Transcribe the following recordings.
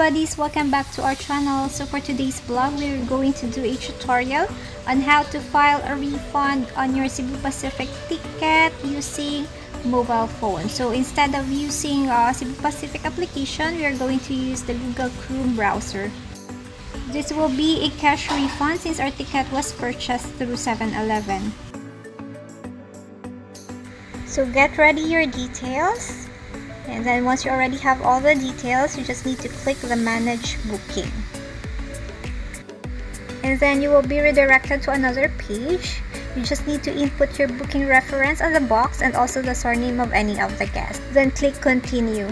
buddies, welcome back to our channel. So for today's vlog, we're going to do a tutorial on how to file a refund on your Cebu Pacific ticket using mobile phone. So instead of using Cebu Pacific application, we are going to use the Google Chrome browser. This will be a cash refund since our ticket was purchased through 7-Eleven. So get ready your details. And then once you already have all the details, you just need to click the manage booking. And then you will be redirected to another page. You just need to input your booking reference on the box and also the surname of any of the guests. Then click continue.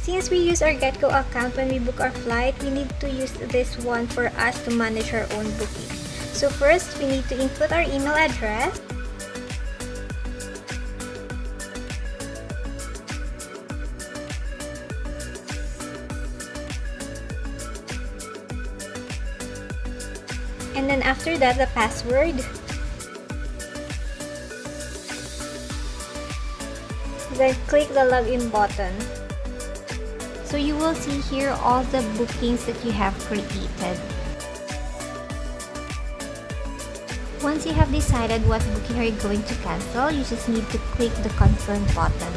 Since we use our GetGo account when we book our flight, we need to use this one for us to manage our own booking. So first, we need to input our email address. And then after that, the password. Then click the login button. So you will see here all the bookings that you have created. Once you have decided what booking are you going to cancel, you just need to click the confirm button.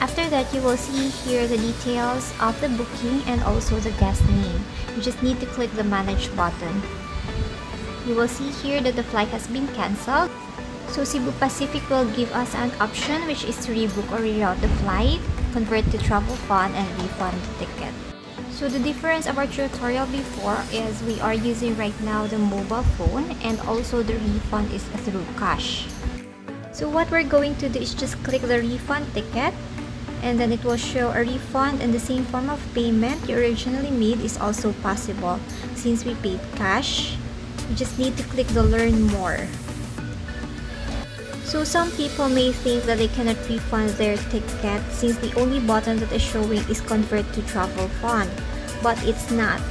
After that, you will see here the details of the booking and also the guest name. You just need to click the manage button. You will see here that the flight has been cancelled. So Cebu Pacific will give us an option which is to rebook or reroute the flight, convert to travel fund, and refund the ticket. So the difference of our tutorial before is we are using right now the mobile phone and also the refund is through cash. So what we're going to do is just click the refund ticket and then it will show a refund and the same form of payment you originally made is also possible. Since we paid cash, you just need to click the learn more. So some people may think that they cannot refund their ticket since the only button that is showing is convert to travel fund, but it's not.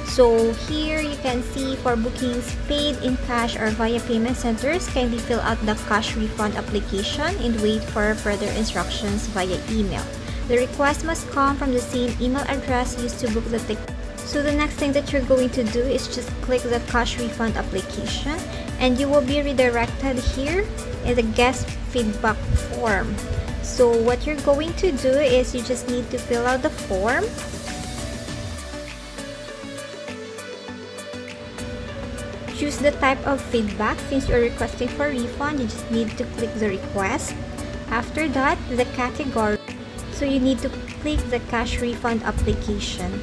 So here you can see for bookings paid in cash or via payment centers, kindly fill out the cash refund application and wait for further instructions via email. The request must come from the same email address used to book the ticket. So the next thing that you're going to do is just click the cash refund application and you will be redirected here in the guest feedback form. So what you're going to do is you just need to fill out the form. Choose the type of feedback. Since you're requesting for refund, you just need to click the request. After that, the category. So you need to click the cash refund application.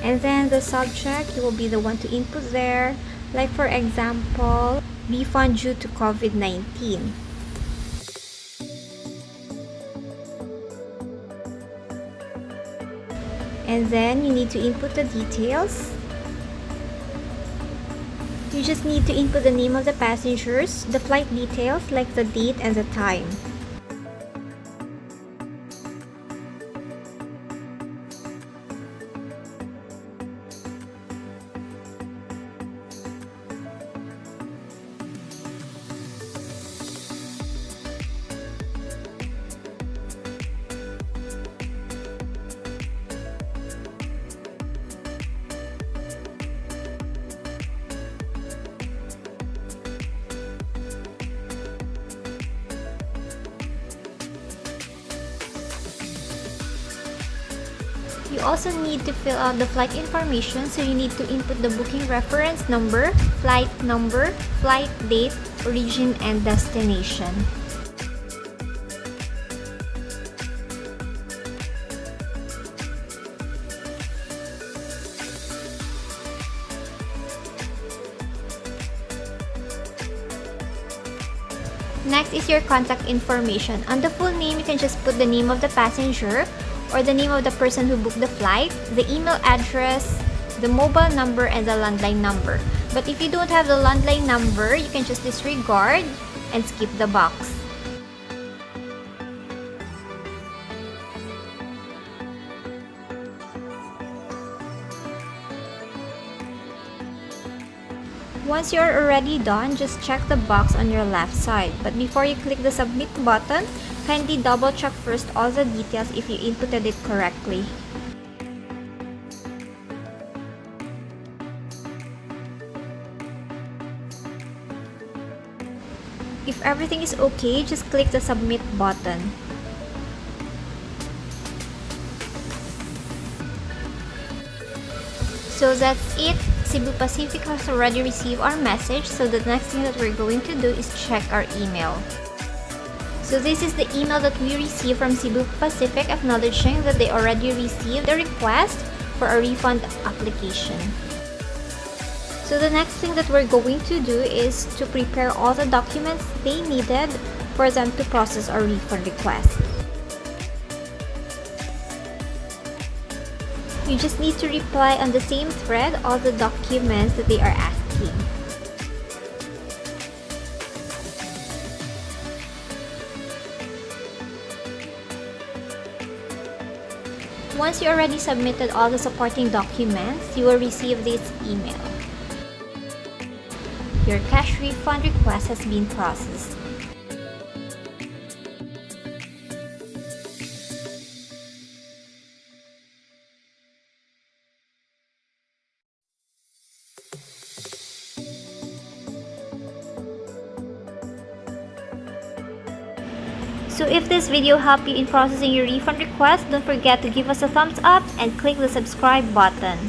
And then the subject, you will be the one to input there. Like for example, refund due to COVID-19. And then you need to input the details. You just need to input the name of the passengers, the flight details like the date and the time. You also need to fill out the flight information, so you need to input the booking reference number, flight date, origin, and destination. Next is your contact information. On the full name, you can just put the name of the passenger or the name of the person who booked the flight, the email address, the mobile number, and the landline number. But if you don't have the landline number, you can just disregard and skip the box. Once you are already done, just check the box on your left side. But before you click the submit button, kindly double check first all the details if you inputted it correctly. If everything is okay, just click the submit button. So that's it. Cebu Pacific has already received our message, so the next thing that we're going to do is check our email. So this is the email that we received from Cebu Pacific acknowledging that they already received the request for a refund application. So the next thing that we're going to do is to prepare all the documents they needed for them to process our refund request. You just need to reply on the same thread all the documents that they are asking. Once you already submitted all the supporting documents, you will receive this email. Your cash refund request has been processed. So if this video helped you in processing your refund request, don't forget to give us a thumbs up and click the subscribe button.